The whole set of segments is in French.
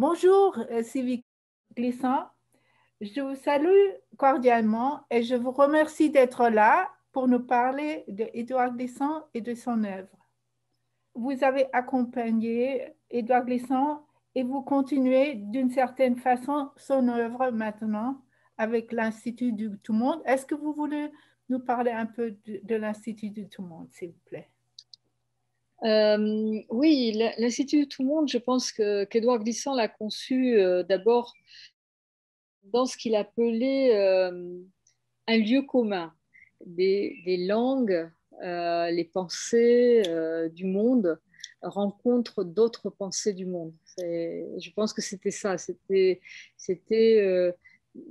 Bonjour, Sylvie Glissant. Je vous salue cordialement et je vous remercie d'être là pour nous parler d'Édouard Glissant et de son œuvre. Vous avez accompagné Édouard Glissant et vous continuez d'une certaine façon son œuvre maintenant avec l'Institut du Tout-Monde. Est-ce que vous voulez nous parler un peu de l'Institut du Tout-Monde, s'il vous plaît? Oui, l'Institut Tout le Monde, je pense qu'Édouard Glissant l'a conçu d'abord dans ce qu'il appelait un lieu commun, des langues, les pensées du monde rencontrent d'autres pensées du monde. Je pense que c'était ça, c'était, euh,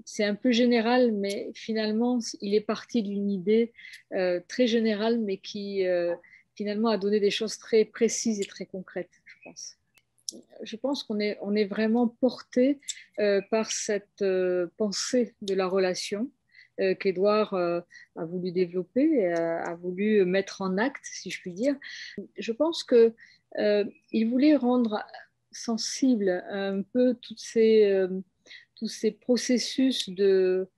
c'est un peu général, mais finalement, il est parti d'une idée très générale, mais qui finalement a donné des choses très précises et très concrètes, je pense. Je pense qu'on est vraiment porté par cette pensée de la relation qu'Édouard a voulu développer, a voulu mettre en acte, si je puis dire. Je pense que il voulait rendre sensible un peu tous ces processus de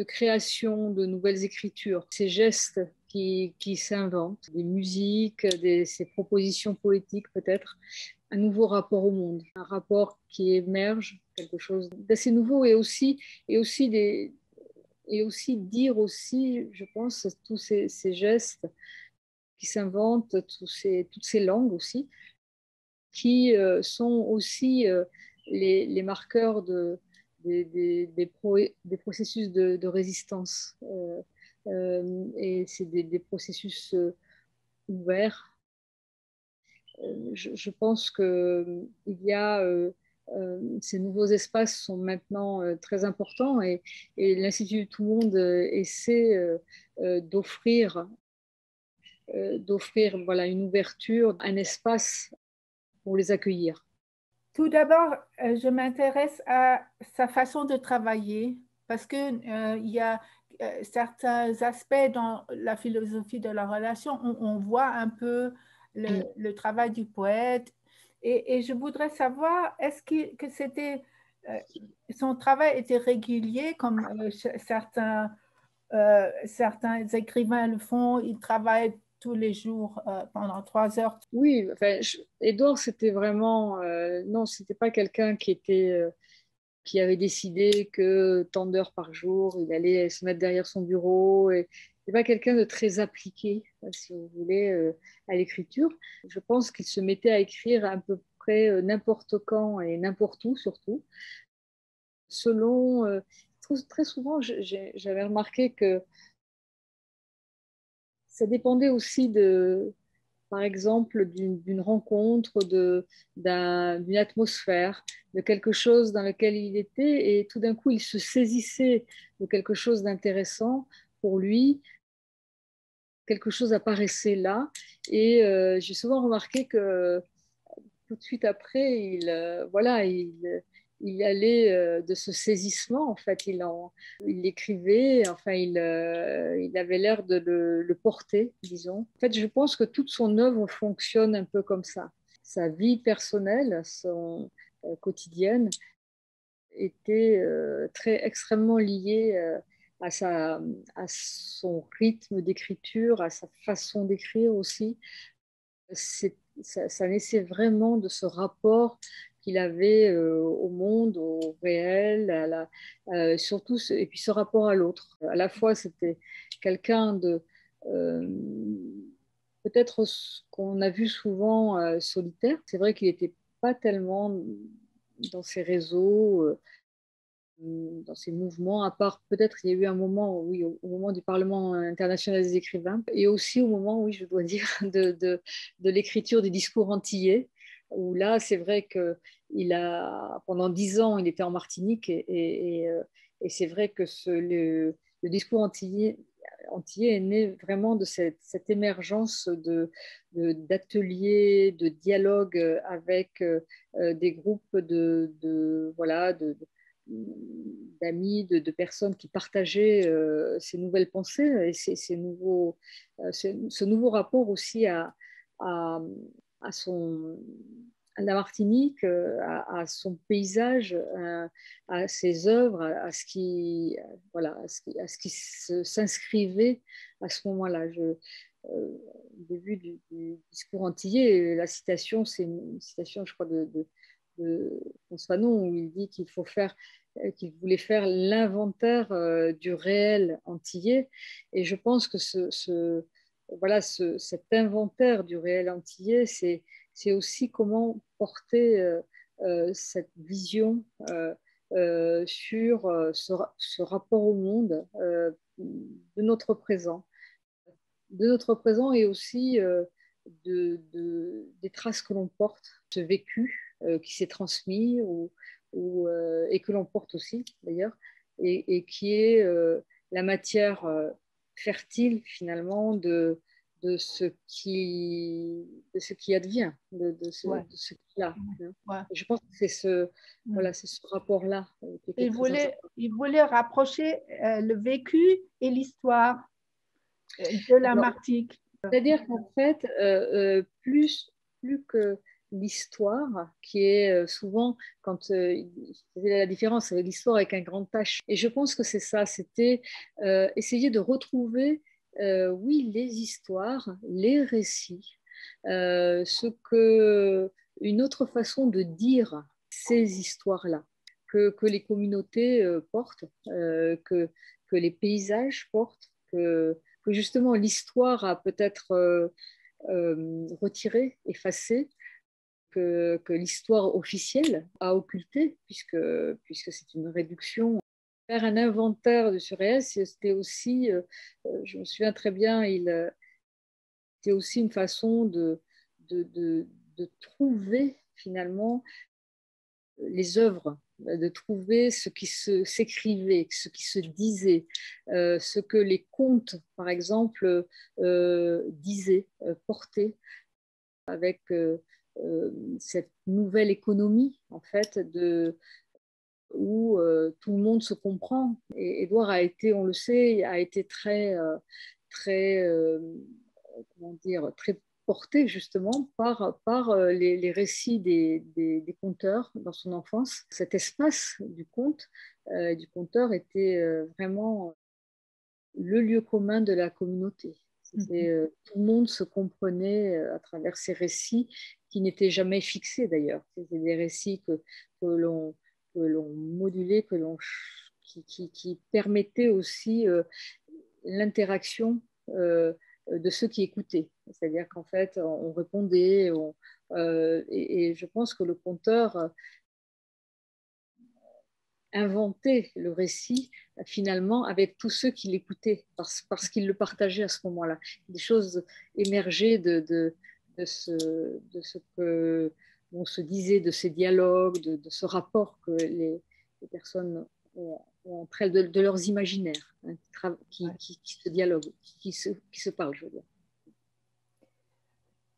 création de nouvelles écritures, ces gestes qui s'inventent, des musiques, ces propositions poétiques peut-être, un nouveau rapport au monde, un rapport qui émerge, quelque chose d'assez nouveau et aussi, et aussi dire aussi, je pense, tous ces gestes qui s'inventent, toutes ces langues aussi, qui sont aussi les marqueurs des processus de résistance. Et c'est des processus ouverts. Je pense qu'il y a ces nouveaux espaces sont maintenant très importants et l'Institut Tout le Monde essaie d'offrir voilà, une ouverture, un espace pour les accueillir. Tout d'abord, je m'intéresse à sa façon de travailler parce que, il y a certains aspects dans la philosophie de la relation où on voit un peu le travail du poète. Et je voudrais savoir, que c'était, euh, son travail était régulier comme certains écrivains le font, ils travaillent tous les jours pendant 3 heures. Oui, enfin, Edouard, c'était vraiment, non, c'était pas quelqu'un qui avait décidé que tant d'heures par jour, il allait se mettre derrière son bureau. Et c'est pas quelqu'un de très appliqué, si vous voulez, à l'écriture. Je pense qu'il se mettait à écrire à peu près n'importe quand et n'importe où, surtout. Selon, très souvent, j'avais remarqué que ça dépendait aussi par exemple, d'une rencontre, d'une atmosphère, de quelque chose dans lequel il était, et tout d'un coup, il se saisissait de quelque chose d'intéressant pour lui, quelque chose apparaissait là, et j'ai souvent remarqué que tout de suite après, voilà, il allait de ce saisissement, en fait, il l'écrivait, enfin, il avait l'air de le porter, disons. En fait, je pense que toute son œuvre fonctionne un peu comme ça. Sa vie personnelle, son quotidienne, était très extrêmement liée à à son rythme d'écriture, à sa façon d'écrire aussi. Ça naissait vraiment de ce rapport qu'il avait au monde, au réel, surtout, et puis ce rapport à l'autre. À la fois, c'était quelqu'un de euh, peut-être ce qu'on a vu souvent solitaire. C'est vrai qu'il n'était pas tellement dans ses réseaux, dans ces mouvements, à part peut-être il y a eu un moment, oui, au moment du Parlement international des écrivains, et aussi au moment, oui, je dois dire, de l'écriture des discours antillais, où là, c'est vrai que pendant 10 ans, il était en Martinique, et c'est vrai que le discours antillais est né vraiment de cette émergence d'ateliers, de dialogues avec des groupes voilà, d'amis, de personnes qui partageaient ces nouvelles pensées et ce nouveau rapport aussi à, à son, la Martinique, à son paysage, à ses œuvres, à ce qui, voilà, à ce qui s'inscrivait à ce moment-là. Au début du discours antillais, la citation, c'est une citation, je crois, de François Fanon, où il dit qu'il voulait faire l'inventaire du réel antillais. Et je pense que voilà, cet inventaire du réel antillais, c'est aussi comment porter cette vision sur ce rapport au monde de notre présent, et aussi des traces que l'on porte, ce vécu qui s'est transmis et que l'on porte aussi d'ailleurs, et qui est la matière fertile finalement de ce qui advient, Ouais. de ce qu'il y a. Ouais. Et je pense que voilà, c'est ce rapport-là qui était très important. Il voulait rapprocher le vécu et l'histoire de la Alors, Martinique. c'est-à-dire qu'en fait, plus que l'histoire, qui est souvent, quand il faisait la différence avec l'histoire avec un grand H. Et je pense que c'est ça, c'était essayer de retrouver, oui, les histoires, les récits, une autre façon de dire ces histoires-là, que les communautés portent, que les paysages portent, que justement l'histoire a peut-être retiré, effacé, que l'histoire officielle a occulté, puisque c'est une réduction. Faire un inventaire du surréel, c'était aussi, je me souviens très bien, c'était aussi une façon de trouver finalement les œuvres, de trouver ce qui s'écrivait, ce qui se disait, ce que les contes, par exemple, disaient, portaient, avec cette nouvelle économie, en fait, où tout le monde se comprend. Et Édouard a été, on le sait, a été très comment dire, très porté justement par les récits des conteurs dans son enfance. Cet espace du conteur était vraiment le lieu commun de la communauté. Tout le monde se comprenait à travers ces récits qui n'étaient jamais fixés d'ailleurs. C'était des récits que l'on modulait, qui permettaient aussi l'interaction de ceux qui écoutaient. C'est-à-dire qu'en fait, on répondait, et je pense que le conteur inventait le récit finalement avec tous ceux qui l'écoutaient, parce qu'il le partageait à ce moment-là. Des choses émergeaient de ce que on se disait, de ces dialogues, de ce rapport que les personnes ont entre elles, de leurs imaginaires, hein, qui se dialoguent, qui se parlent, je veux dire.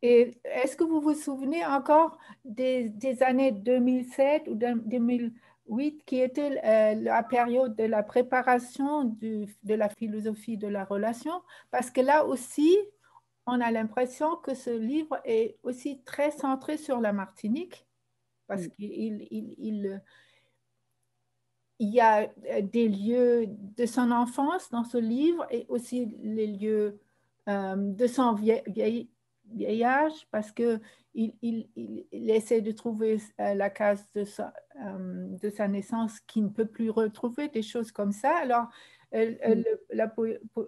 Et est-ce que vous vous souvenez encore des années 2007 ou 2008 qui était la période de la préparation de la philosophie de la relation? Parce que là aussi, on a l'impression que ce livre est aussi très centré sur la Martinique, parce il y a des lieux de son enfance dans ce livre et aussi les lieux de son vieillage, parce que il essaie de trouver la case de sa naissance qu'il ne peut plus retrouver, des choses comme ça. Alors, la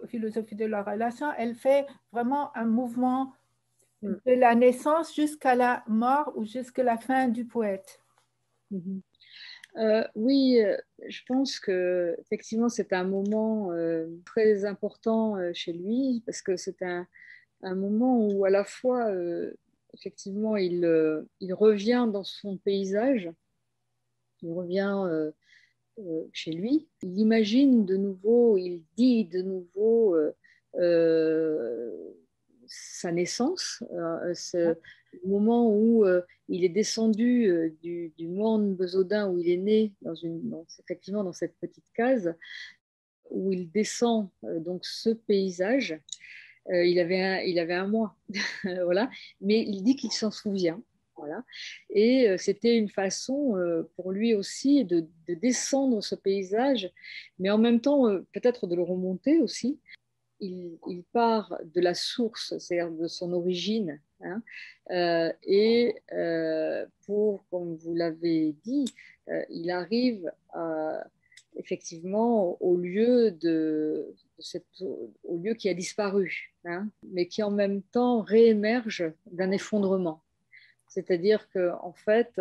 philosophie de la relation, elle fait vraiment un mouvement de la naissance jusqu'à la mort ou jusqu'à la fin du poète. Oui, je pense que effectivement c'est un moment très important chez lui, parce que c'est un moment où à la fois effectivement il revient dans son paysage, il revient chez lui, il imagine de nouveau, il dit de nouveau euh, sa naissance, ce moment où il est descendu du monde besaudin où il est né, effectivement dans cette petite case, où il descend donc ce paysage. Il avait un mois, voilà. Mais il dit qu'il s'en souvient, voilà. Hein. Et c'était une façon pour lui aussi de descendre ce paysage, mais en même temps peut-être de le remonter aussi. Il part de la source, c'est-à-dire de son origine, hein, comme vous l'avez dit, il arrive effectivement au lieu qui a disparu, hein, mais qui en même temps réémerge d'un effondrement. C'est-à-dire qu'en fait,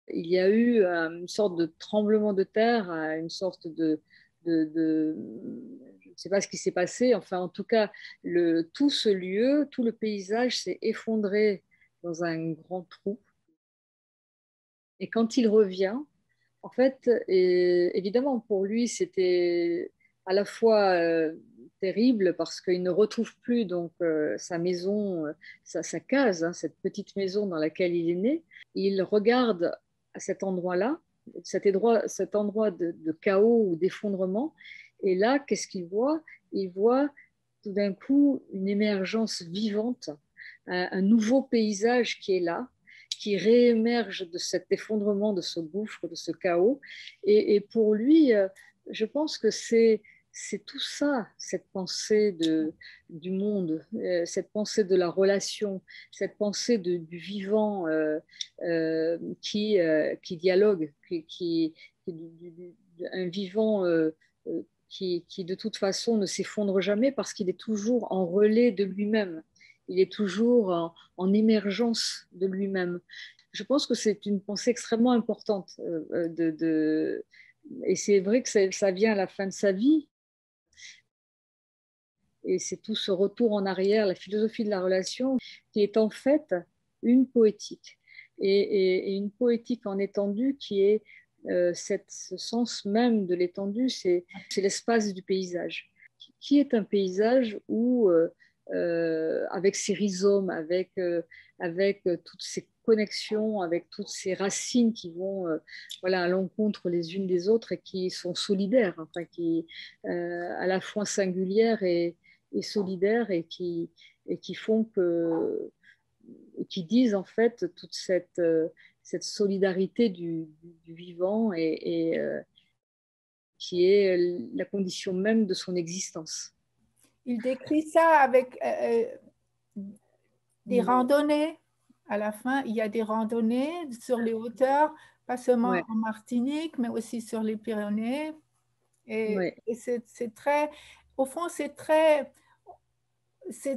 il y a eu une sorte de tremblement de terre, une sorte de je ne sais pas ce qui s'est passé, enfin en tout cas, tout ce lieu, tout le paysage s'est effondré dans un grand trou. Et quand il revient, en fait, évidemment, pour lui, c'était à la fois terrible parce qu'il ne retrouve plus donc sa maison, sa case, hein, cette petite maison dans laquelle il est né. Il regarde à cet endroit-là, cet endroit de chaos ou d'effondrement, et là, qu'est-ce qu'il voit? Il voit tout d'un coup une émergence vivante, un nouveau paysage qui est là, qui réémerge de cet effondrement, de ce gouffre, de ce chaos. Et pour lui, je pense que c'est tout ça, cette pensée du monde, cette pensée de la relation, cette pensée du vivant qui dialogue, un vivant qui de toute façon ne s'effondre jamais parce qu'il est toujours en relais de lui-même. Il est toujours en émergence de lui-même. Je pense que c'est une pensée extrêmement importante. Et c'est vrai que ça vient à la fin de sa vie. Et c'est tout ce retour en arrière, la philosophie de la relation, qui est en fait une poétique. Et une poétique en étendue qui est ce sens même de l'étendue, c'est l'espace du paysage. Qui est un paysage où avec ses rhizomes, avec toutes ces connexions, avec toutes ces racines qui vont voilà, à l'encontre les unes des autres et qui sont solidaires, enfin, qui à la fois singulières et solidaires et qui font que et qui disent en fait toute cette solidarité du vivant et qui est la condition même de son existence. Il décrit ça avec des randonnées. À la fin, il y a des randonnées sur les hauteurs, pas seulement Ouais, en Martinique, mais aussi sur les Pyrénées. ouais. Et c'est très, au fond, c'est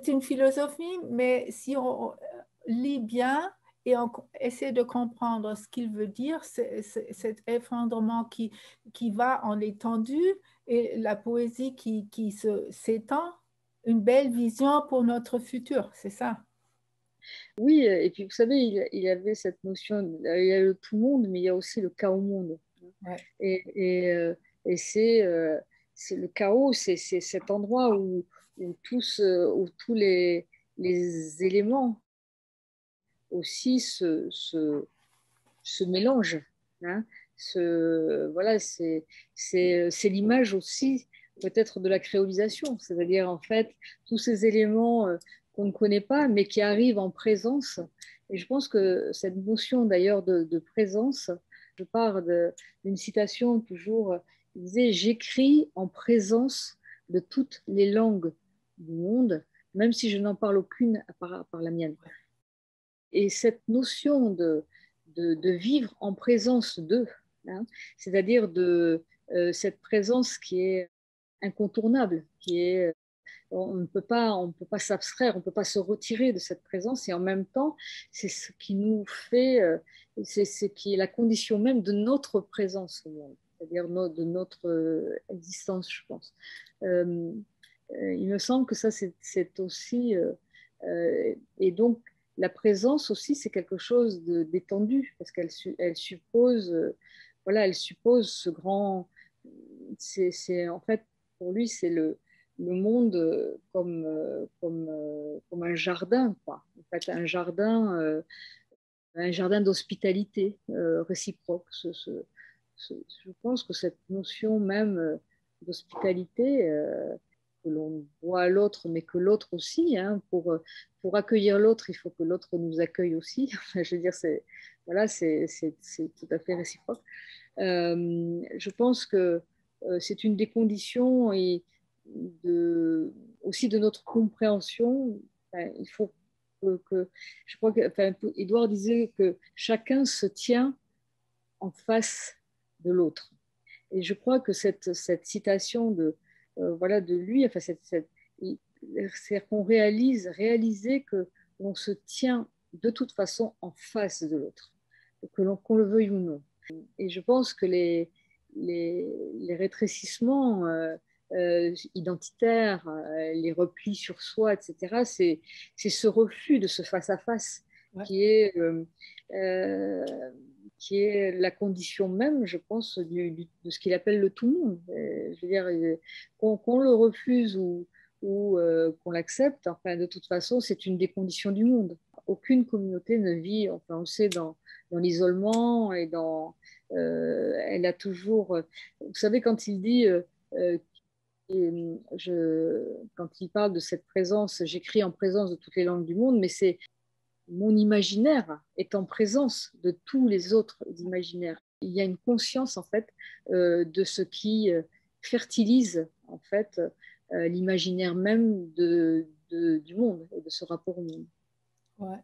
une philosophie, mais si on lit bien et on essaie de comprendre ce qu'il veut dire, cet effondrement qui va en étendue et la poésie qui s'étend, une belle vision pour notre futur, c'est ça. Oui, et puis vous savez, il y avait cette notion, il y a le tout monde, mais il y a aussi le chaos monde. Ouais. Et, et, euh, et c'est le chaos, c'est cet endroit où tous les éléments aussi se mélangent. Hein. Voilà, c'est l'image aussi peut-être de la créolisation, c'est-à-dire en fait tous ces éléments qu'on ne connaît pas mais qui arrivent en présence. Et je pense que cette notion d'ailleurs de présence, je pars d'une citation toujours, il disait, j'écris en présence de toutes les langues du monde, même si je n'en parle aucune à part la mienne. Et cette notion de vivre en présence d'eux, hein, c'est-à-dire cette présence qui est incontournable, qui est on ne peut pas s'abstraire, on ne peut pas se retirer de cette présence et en même temps, c'est ce qui nous fait, c'est ce qui est la condition même de notre présence au monde, c'est-à-dire de notre existence, je pense. Euh, il me semble que ça, c'est aussi, et donc la présence aussi, c'est quelque chose d'étendu parce elle suppose, voilà, elle suppose ce grand, en fait, pour lui, c'est le monde comme un jardin, quoi. En fait, un jardin d'hospitalité réciproque. Je pense que cette notion même d'hospitalité, que l'on voit l'autre, mais que l'autre aussi. Hein, pour accueillir l'autre, il faut que l'autre nous accueille aussi. Je veux dire, voilà, c'est tout à fait réciproque. Je pense que c'est une des conditions et aussi de notre compréhension. Enfin, il faut je crois que, enfin, Édouard disait que chacun se tient en face de l'autre. Et je crois que cette citation voilà, de lui, enfin, c'est qu'on réaliser que l'on se tient de toute façon en face de l'autre, qu'on le veuille ou non. Et je pense que les rétrécissements identitaires, les replis sur soi, etc., c'est ce refus de ce face-à-face Ouais. euh, qui est la condition même, je pense, de ce qu'il appelle le tout-monde. Je veux dire, qu'on le refuse ou qu'on l'accepte, enfin, de toute façon, c'est une des conditions du monde. Aucune communauté ne vit, enfin, on sait, dans l'isolement et elle a toujours. Vous savez, quand il dit. Quand il parle de cette présence, j'écris en présence de toutes les langues du monde, mais c'est mon imaginaire est en présence de tous les autres imaginaires. Il y a une conscience en fait de ce qui fertilise en fait l'imaginaire même du monde et de ce rapport au monde. Ouais,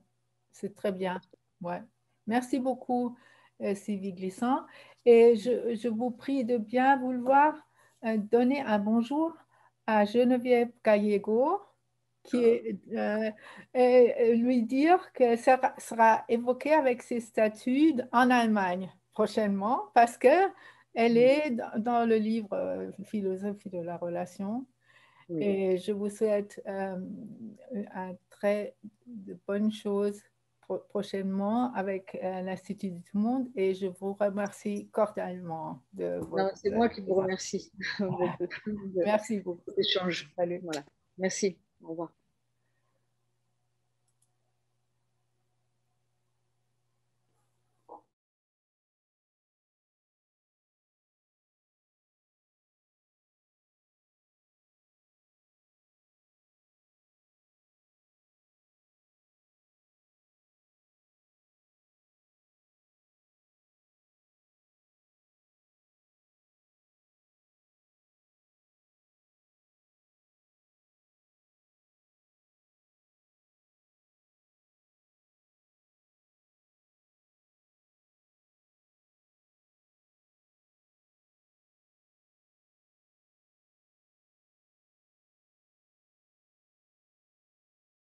c'est très bien. Ouais. Merci beaucoup, Sylvie Glissant. Et je vous prie de bien vouloir donner un bonjour à Geneviève Gallego, et lui dire que ça sera évoqué avec ses statuts en Allemagne prochainement, parce que elle est dans le livre Philosophie de la relation. Oui. Et je vous souhaite un très de bonnes choses prochainement avec l'Institut du Monde et je vous remercie cordialement de votre C'est moi qui vous présence. remercie beaucoup de Merci beaucoup. cet échange. Salut. Voilà. Merci. Au revoir.